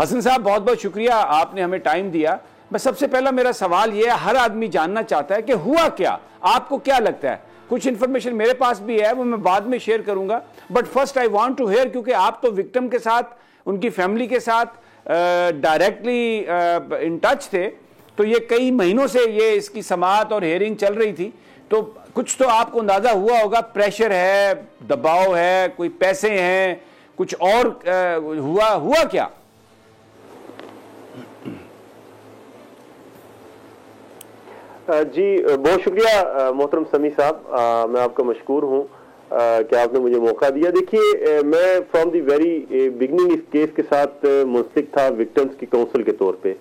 हसन साहब बहुत बहुत शुक्रिया, आपने हमें टाइम दिया। बस सबसे पहला मेरा सवाल यह है, हर आदमी जानना चाहता है कि हुआ क्या, आपको क्या लगता है? कुछ इन्फॉर्मेशन मेरे पास भी है, वो मैं बाद में शेयर करूंगा, but first I want to hear, क्योंकि आप तो विक्टिम के साथ, उनकी फैमिली के साथ डायरेक्टली इन टच थे, तो ये कई महीनों से ये इसकी समाअत और हियरिंग चल रही थी, तो कुछ तो आपको अंदाजा हुआ होगा, प्रेशर है, दबाव है, कोई पैसे हैं, कुछ और हुआ क्या? जी बहुत शुक्रिया मोहतरम समी साहब, मैं आपका मशकूर हूँ कि आपने मुझे मौका दिया। देखिए, मैं फ्रॉम द वेरी बिगनिंग इस केस के साथ मुंसलिक था विक्टिम्स की काउंसिल के तौर पे।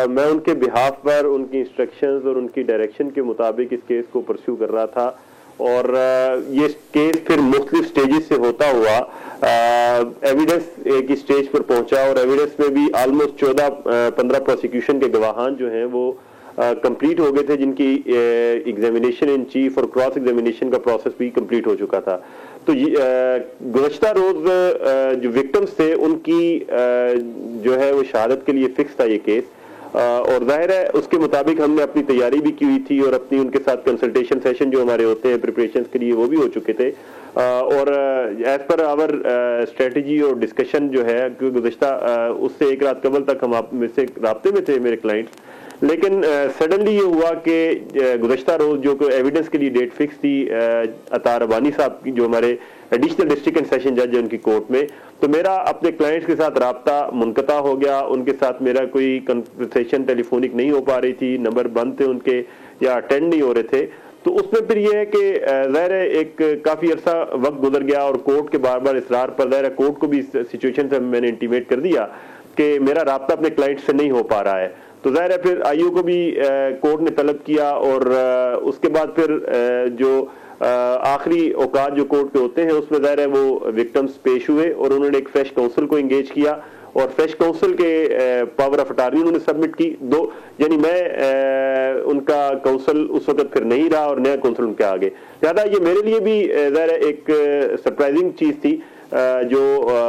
मैं उनके बिहाफ पर उनकी इंस्ट्रक्शंस और उनकी डायरेक्शन के मुताबिक इस केस को परस्यू कर रहा था, और ये केस फिर मुख्तलिफ स्टेजेस से होता हुआ एविडेंस की स्टेज पर पहुंचा, और एविडेंस में भी ऑलमोस्ट 14-15 प्रोसिक्यूशन के गवाहान जो हैं वो कंप्लीट हो गए थे, जिनकी एग्जामिनेशन इन चीफ और क्रॉस एग्जामिनेशन का प्रोसेस भी कंप्लीट हो चुका था। तो गुज़श्ता रोज जो विक्टिम्स थे उनकी जो है वो शहादत के लिए फिक्स था ये केस, और जाहिर है उसके मुताबिक हमने अपनी तैयारी भी की हुई थी, और अपनी उनके साथ कंसल्टेशन सेशन जो हमारे होते हैं प्रिपरेशन के लिए वो भी हो चुके थे, और एज पर आवर स्ट्रेटजी और डिस्कशन जो है, गुज़श्ता उससे एक रात कबल तक हम आप में से राब्ते में थे मेरे क्लाइंट्स, लेकिन सडनली ये हुआ कि गुज़श्ता रोज जो एविडेंस के लिए डेट फिक्स थी अतार रबानी साहब की, जो हमारे एडिशनल डिस्ट्रिक्ट एंड सेशन जज है उनकी कोर्ट में, तो मेरा अपने क्लाइंट्स के साथ राब्ता मुनक़ता हो गया। उनके साथ मेरा कोई कन्वर्सेशन टेलीफोनिक नहीं हो पा रही थी, नंबर बंद थे उनके या अटेंड नहीं हो रहे थे। तो उसमें फिर यह है कि ज़ाहिर है एक काफ़ी अरसा वक्त गुजर गया, और कोर्ट के बार बार इसरार पर ज़ाहिर है कोर्ट को भी इस सिचुएशन से मैंने इंटीमेट कर दिया कि मेरा राब्ता अपने क्लाइंट से नहीं हो पा रहा है। तो ज़ाहिर है फिर आईओ को भी कोर्ट ने तलब किया, और उसके बाद फिर जो आखिरी औकात जो कोर्ट के होते हैं उसमें ज़ाहिर है वो विक्टिम्स पेश हुए, और उन्होंने एक फ्रेश काउंसिल को एंगेज किया, और फ्रेश काउंसिल के पावर ऑफ अटॉर्नी उन्होंने सबमिट की दो, यानी मैं उनका काउंसिल उस वक्त फिर नहीं रहा और नया काउंसिल उनके आगे। लिहाजा ये मेरे लिए भी ज़ाहिर है एक सरप्राइजिंग चीज़ थी जो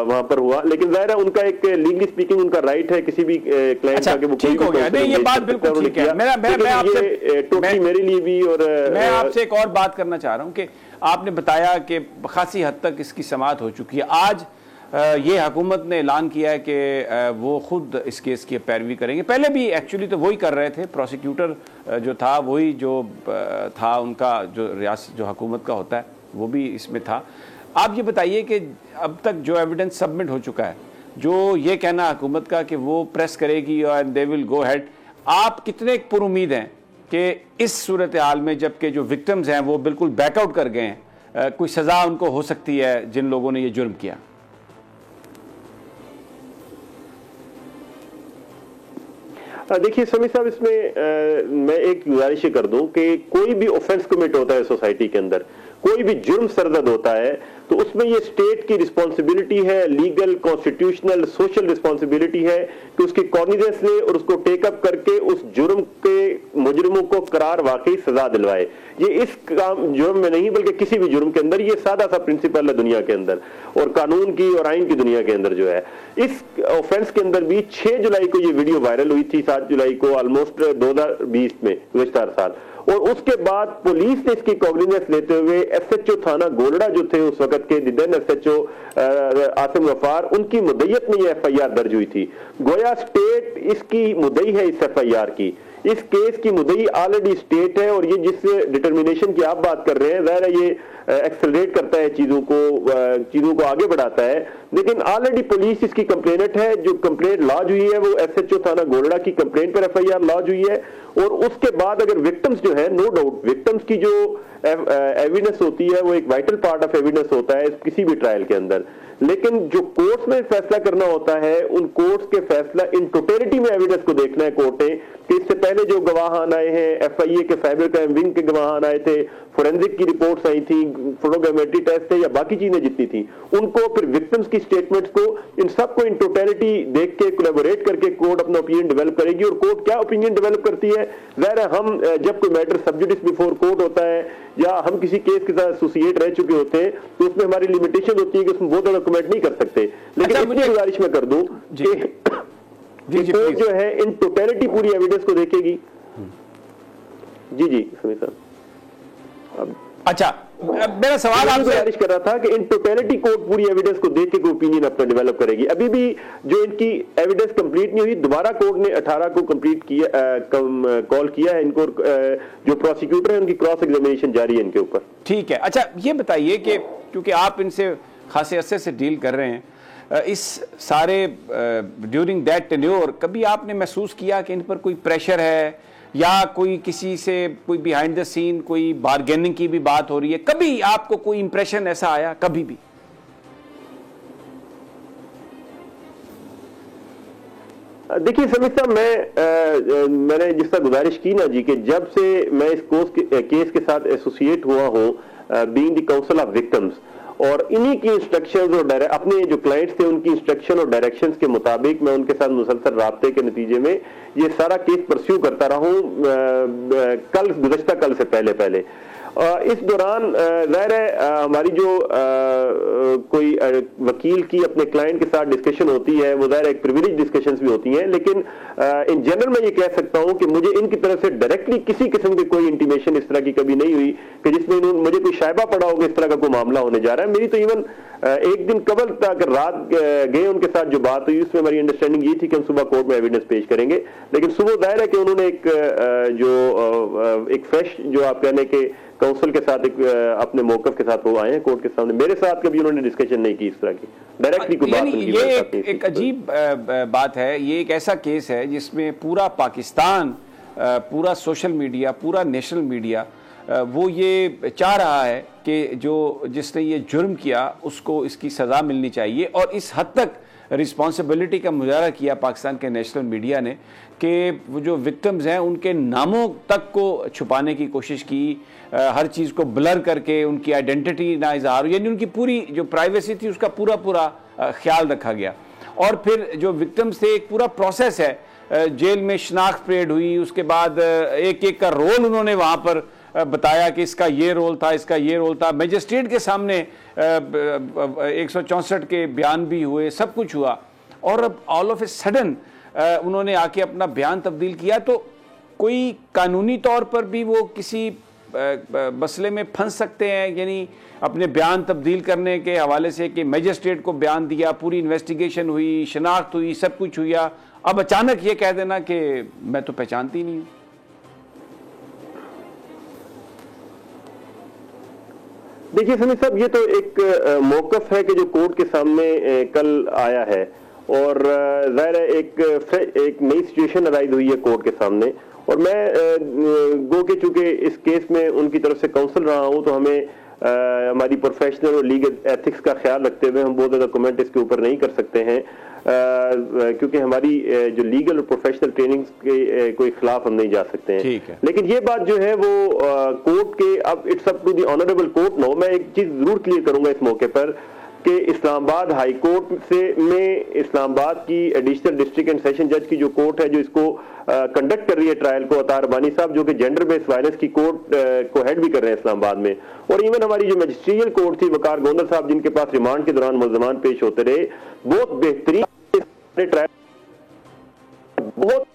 वहां पर हुआ, लेकिन जाहिर है उनका एक लीगली स्पीकिंग उनका राइट है किसी भी क्लाइंट का कि वो ठीक हो गया। नहीं, ये बात बिल्कुल ठीक है। मैं आपसे टोटली मेरे लिए भी, और मैं आपसे एक और बात करना चाह रहा हूं कि आपने बताया कि खासी हद तक इसकी समाअत हो चुकी है। आज ये हुकूमत ने ऐलान किया है कि वो खुद इस केस की पैरवी करेंगे। पहले भी एक्चुअली तो वही कर रहे थे, प्रोसिक्यूटर जो था वही जो था उनका, जो रियासत जो हुकूमत का होता है वो भी इसमें था। आप ये बताइए कि अब तक जो एविडेंस सबमिट हो चुका है, जो ये कहना हुकूमत का कि वो प्रेस करेगी और दे विल गो हेड, आप कितने पुरुमीद हैं कि इस सूरत हाल में जबकि जो विक्टिम्स हैं वो बिल्कुल बैकआउट कर गए हैं, कोई सज़ा उनको हो सकती है जिन लोगों ने ये जुर्म किया? देखिए समी साहब, इसमें मैं एक गुजारिश कर दूं कि कोई भी ऑफेंस कमिट होता है सोसाइटी के अंदर, कोई भी जुर्म सरजद होता है, तो उसमें ये स्टेट की रिस्पॉन्सिबिलिटी है, लीगल, कॉन्स्टिट्यूशनल, सोशल रिस्पॉन्सिबिलिटी है कि उसकी कॉग्निजेंस ले और उसको टेकअप करके उस जुर्म के मुजरिमों को करार वाकई सजा दिलवाए। ये इस काम जुर्म में नहीं बल्कि किसी भी जुर्म के अंदर ये सादा सा प्रिंसिपल है दुनिया के अंदर, और कानून की और आइन की दुनिया के अंदर जो है। इस ऑफेंस के अंदर भी 6 जुलाई को ये वीडियो वायरल हुई थी, 7 जुलाई को ऑलमोस्ट 2020 में, गुज़श्ता साल, और उसके बाद पुलिस ने इसकी कॉग्निजेंस लेते हुए एसएचओ थाना गोलड़ा जो थे उस वक्त के दिदन एसएचओ आसिम गफ्फार, उनकी मुद्दईयत में ये एफआईआर दर्ज हुई थी। गोया स्टेट इसकी मुद्दई है इस एफआईआर की, इस केस की मुद्दई ऑलरेडी स्टेट है, और ये जिस डिटर्मिनेशन की आप बात कर रहे हैं ज़ाहिर है ये एक्सेलरेट करता है चीजों को आगे बढ़ाता है। लेकिन ऑलरेडी पुलिस इसकी कंप्लेनेंट है, जो कंप्लेंट लॉन्च हुई है वो एसएचओ थाना गोलड़ा की कंप्लेंट पर एफआईआर लॉन्च हुई है, और उसके बाद अगर विक्टिम्स जो है, नो डाउट विक्टिम्स की जो एविडेंस होती है वो एक वाइटल पार्ट ऑफ एविडेंस होता है किसी भी ट्रायल के अंदर, लेकिन जो कोर्ट्स में फैसला करना होता है उन कोर्ट्स के फैसला इन टोटलिटी में एविडेंस को देखना है कोर्ट ने कि इससे पहले जो गवाहान आए हैं, एफआईए के साइबर क्राइम विंग के गवाहान आए थे, फोरेंसिक की रिपोर्ट्स आई थी, फोटोग्रामेट्री टेस्ट है या बाकी चीजें जितनी थी, उनको फिर विक्टिम्स की स्टेटमेंट्स को, इन सबको इन टोटलिटी देख के कोलैबोरेट करके कोर्ट अपना ओपिनियन डेवलप करेगी। और कोर्ट क्या ओपिनियन डेवलप करती है, ज़ाहिर है हम जब कोई मैटर सब जुडिस बिफोर कोर्ट होता है या हम किसी केस के साथ एसोसिएट रह चुके होते हैं तो उसमें हमारी लिमिटेशन होती है कि उसमें बहुत ज्यादा कमेंट नहीं कर सकते। लेकिन इतनी गुजारिश में कर दूं कि कोर्ट जो है इन टोटलिटी पूरी एविडेंस को देखेगी। जी जी समीर साहब। अच्छा, मेरा सवाल आपसे गुजारिश कर रहा था कि इन टोटलिटी कोर्ट पूरी एविडेंस को देख के कोई ओपिनियन अपना डेवलप करेगी। अभी भी जो इनकी एविडेंस कंप्लीट नहीं हुई, दोबारा कोर्ट ने 18 को कंप्लीट किया, कॉल किया है इनको, जो प्रोसिक्यूटर है उनकी क्रॉस एग्जामिनेशन जारी है इनके ऊपर। ठीक है। अच्छा, ये बताइए कि क्योंकि आप इनसे खासे अरसे से डील कर रहे हैं, इस सारे ड्यूरिंग दैट टेन्योर कभी आपने महसूस किया कि इन पर कोई प्रेशर है या कोई किसी से कोई बिहाइंड द सीन कोई बार्गेनिंग की भी बात हो रही है? कभी आपको कोई इंप्रेशन ऐसा आया कभी भी? देखिए समीर साहब, मैंने जिस तरह गुजारिश की ना जी कि जब से मैं इस केस के साथ एसोसिएट हुआ हूं, being the council of victims, और इन्हीं की इंस्ट्रक्शंस और अपने जो क्लाइंट्स थे उनकी इंस्ट्रक्शन और डायरेक्शंस के मुताबिक मैं उनके साथ मुसलसल राब्ते के नतीजे में ये सारा केस परस्यू करता रहा हूं गुज़श्ता कल से पहले। इस दौरान ज़ाहिर है हमारी जो कोई वकील की अपने क्लाइंट के साथ डिस्कशन होती है वो ज़ाहिर एक प्रिविलेज डिस्कशंस भी होती हैं, लेकिन इन जनरल मैं ये कह सकता हूं कि मुझे इनकी तरफ से डायरेक्टली किसी किस्म की कोई इंटीमेशन इस तरह की कभी नहीं हुई कि जिसमें मुझे कोई शायबा पड़ा होगा इस तरह का कोई मामला होने जा रहा है। मेरी तो इवन एक दिन कबल तक रात गए उनके साथ जो बात हुई उसमें हमारी अंडरस्टैंडिंग ये थी कि हम सुबह कोर्ट में एविडेंस पेश करेंगे, लेकिन सुबह दायर है कि उन्होंने एक फ्रेश जो आप कहने के काउंसिल के साथ अपने मौकफ के साथ वो आए हैं कोर्ट के सामने। मेरे साथ कभी उन्होंने डिस्कशन नहीं की इस तरह की डायरेक्टली कोई बात नहीं। ये एक अजीब बात है, ये एक ऐसा केस है जिसमें पूरा पाकिस्तान, पूरा सोशल मीडिया, पूरा नेशनल मीडिया वो ये चाह रहा है कि जिसने ये जुर्म किया उसको इसकी सज़ा मिलनी चाहिए, और इस हद तक रिस्पॉन्सिबिलिटी का मुजाहरा किया पाकिस्तान के नेशनल मीडिया ने कि वो जो विक्टिम्स हैं उनके नामों तक को छुपाने की कोशिश की, हर चीज़ को ब्लर करके उनकी आइडेंटिटी ना इजहार, यानी उनकी पूरी जो प्राइवेसी थी उसका पूरा ख्याल रखा गया। और फिर जो विक्टिम्स थे एक पूरा प्रोसेस है, जेल में शनाख्त परेड हुई, उसके बाद एक एक का रोल उन्होंने वहाँ पर बताया कि इसका ये रोल था, इसका ये रोल था, मजिस्ट्रेट के सामने 164 के बयान भी हुए, सब कुछ हुआ, और अब ऑल ऑफ ए सडन उन्होंने आके अपना बयान तब्दील किया। तो कोई कानूनी तौर पर भी वो किसी मसले में फंस सकते हैं, यानी अपने बयान तब्दील करने के हवाले से कि मजिस्ट्रेट को बयान दिया, पूरी इन्वेस्टिगेशन हुई, शनाख्त हुई, सब कुछ हुआ, अब अचानक ये कह देना कि मैं तो पहचानती नहीं हूँ। देखिए समीर साहब, ये तो एक मौकफ है कि जो कोर्ट के सामने कल आया है, और जाहिर है एक नई सिचुएशन अराइज हुई है कोर्ट के सामने, और मैं गो के चूंकि इस केस में उनकी तरफ से काउंसिल रहा हूं तो हमें हमारी प्रोफेशनल और लीगल एथिक्स का ख्याल रखते हुए हम बहुत ज़्यादा कमेंट इसके ऊपर नहीं कर सकते हैं, क्योंकि हमारी जो लीगल और प्रोफेशनल ट्रेनिंग के कोई खिलाफ हम नहीं जा सकते हैं। ठीक है। लेकिन ये बात जो है वो कोर्ट के, अब it's up to the honourable court no. मैं एक चीज जरूर क्लियर करूंगा इस मौके पर कि इस्लामाबाद हाई कोर्ट में इस्लामाबाद की एडिशनल डिस्ट्रिक्ट एंड सेशन जज की जो कोर्ट है जो इसको कंडक्ट कर रही है ट्रायल को, अतार रबानी साहब जो कि जेंडर बेस्ड वायलेंस की कोर्ट को हेड भी कर रहे हैं इस्लामाबाद में, और इवन हमारी जो मजिस्ट्रियल कोर्ट थी वकार गोंदल साहब जिनके पास रिमांड के दौरान मुल्ज़मान पेश होते रहे, बहुत बेहतरीन ट्रायल, बहुत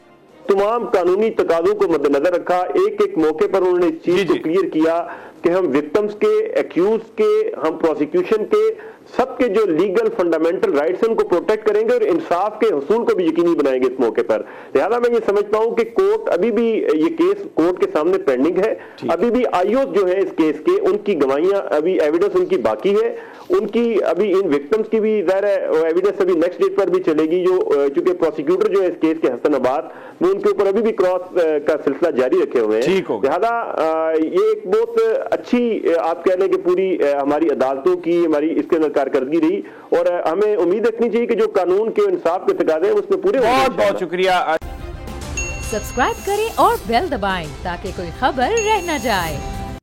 तमाम कानूनी तकाज़ों को मद्देनजर रखा, एक एक मौके पर उन्होंने इस चीज को क्लियर किया कि हम विक्टिम्स के, एक्यूज के, हम प्रोसिक्यूशन के, सबके जो लीगल फंडामेंटल राइट्स हैं उनको प्रोटेक्ट करेंगे और इंसाफ के हुसूल को भी यकीनी बनाएंगे इस मौके पर। लिहाजा मैं ये समझता हूं कि कोर्ट अभी भी, ये केस कोर्ट के सामने पेंडिंग है, अभी भी आईओज जो है इस केस के, उनकी गवाहियां अभी, एविडेंस उनकी बाकी है, उनकी अभी इन विक्टिम्स की भी ज़ाहिर है एविडेंस अभी नेक्स्ट डेट पर भी चलेगी, जो चूंकि प्रोसिक्यूटर जो है इस केस के हसनाबाद में उनके ऊपर अभी भी क्रॉस का सिलसिला जारी रखे हुए हैं। लिहाजा ये एक बहुत अच्छी आप कह लें कि पूरी हमारी अदालतों की, हमारी इसके अंदर कारकर्दगी रही, और हमें उम्मीद रखनी चाहिए कि जो कानून के इंसाफ के तकाज़े हैं उसमें पूरे। बहुत शुक्रिया। सब्सक्राइब करें और बेल दबाएं ताकि कोई खबर रह न जाए।